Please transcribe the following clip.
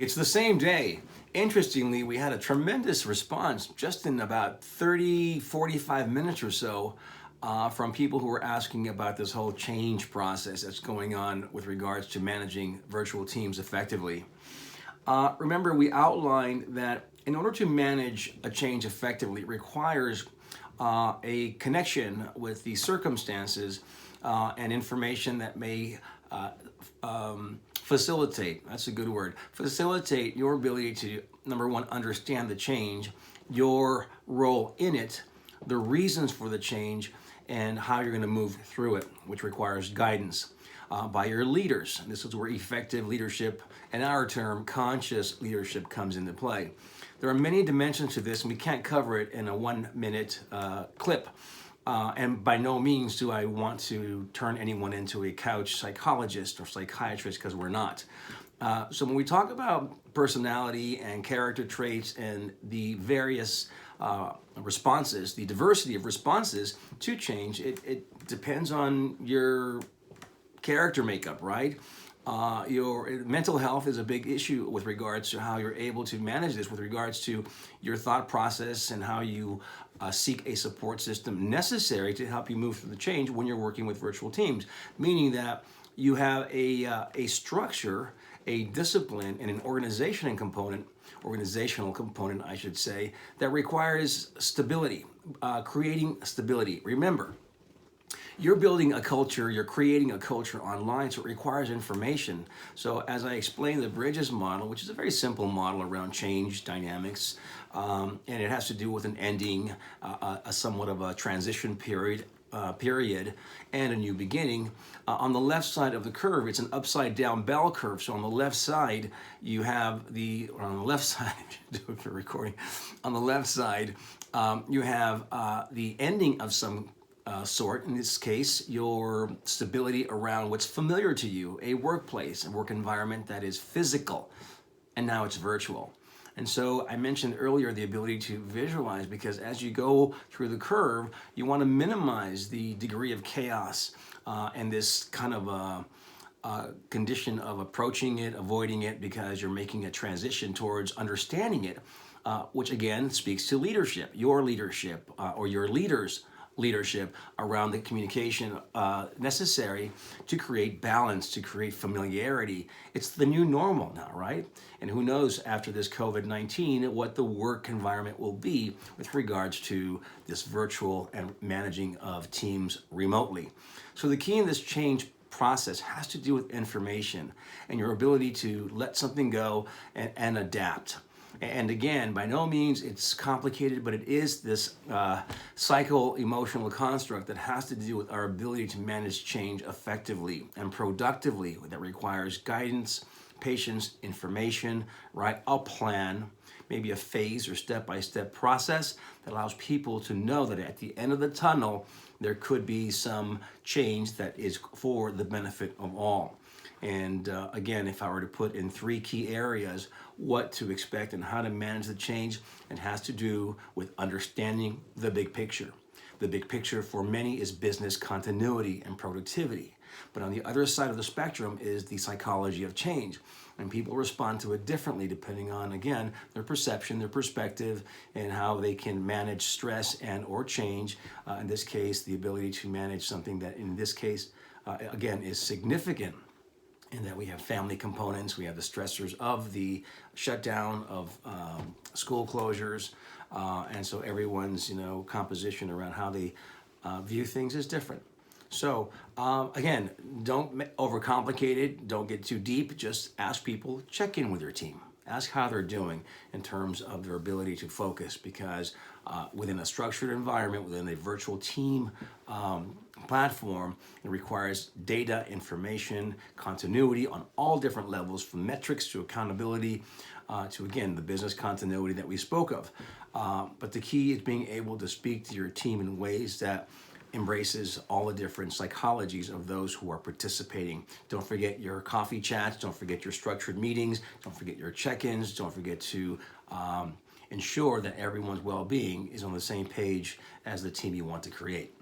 It's the same day. Interestingly, we had a tremendous response just in about 30, 45 minutes or so from people who were asking about this whole change process that's going on with regards to managing virtual teams effectively. Remember, we outlined that in order to manage a change effectively, it requires a connection with the circumstances and information that may facilitate, that's a good word, facilitate your ability to, number one, understand the change, your role in it, the reasons for the change, and how you're going to move through it, which requires guidance by your leaders. And this is where effective leadership, and our term, conscious leadership, comes into play. There are many dimensions to this, and we can't cover it in a 1-minute clip. And by no means do I want to turn anyone into a couch psychologist or psychiatrist, because we're not. So when we talk about personality and character traits and the various responses, the diversity of responses to change, it depends on your character makeup, right? Your mental health is a big issue with regards to how you're able to manage this, with regards to your thought process and how you seek a support system necessary to help you move through the change when you're working with virtual teams, meaning that you have a structure, a discipline, and an organizational component, I should say, that requires stability, creating stability. Remember, you're building a culture, you're creating a culture online, so it requires information. So as I explained, the Bridges model, which is a very simple model around change dynamics, and it has to do with an ending, a somewhat of a transition period, and a new beginning. On the left side of the curve, it's an upside down bell curve. So on the left side, you have on the left side, do it for recording, on the left side, you have the ending of some sort, in this case, your stability around what's familiar to you, a workplace, a work environment that is physical, and now it's virtual. And so I mentioned earlier the ability to visualize, because as you go through the curve, you want to minimize the degree of chaos and this kind of condition of approaching it, avoiding it, because you're making a transition towards understanding it, which again speaks to leadership, your leadership, or your leaders' leadership around the communication necessary to create balance, to create familiarity. It's the new normal now, right? And who knows after this COVID-19 what the work environment will be with regards to this virtual and managing of teams remotely. So the key in this change process has to do with information and your ability to let something go and adapt. And again, by no means it's complicated, but it is this psycho-emotional construct that has to do with our ability to manage change effectively and productively, that requires guidance, patience, information, right? A plan, maybe a phase or step-by-step process that allows people to know that at the end of the tunnel, there could be some change that is for the benefit of all. And again, if I were to put in 3 key areas what to expect and how to manage the change, it has to do with understanding the big picture. The big picture for many is business continuity and productivity. But on the other side of the spectrum is the psychology of change. And people respond to it differently depending on, again, their perception, their perspective, and how they can manage stress and or change. In this case, the ability to manage something that in this case, again, is significant, in that we have family components, we have the stressors of the shutdown, of school closures, and so everyone's composition around how they view things is different. So again, don't overcomplicate it, don't get too deep, just ask people, check in with your team. Ask how they're doing in terms of their ability to focus, because within a structured environment, within a virtual team platform, it requires data, information, continuity on all different levels, from metrics to accountability to, again, the business continuity that we spoke of. But the key is being able to speak to your team in ways that embraces all the different psychologies of those who are participating. Don't forget your coffee chats, don't forget your structured meetings, don't forget your check-ins, don't forget to ensure that everyone's well-being is on the same page as the team you want to create.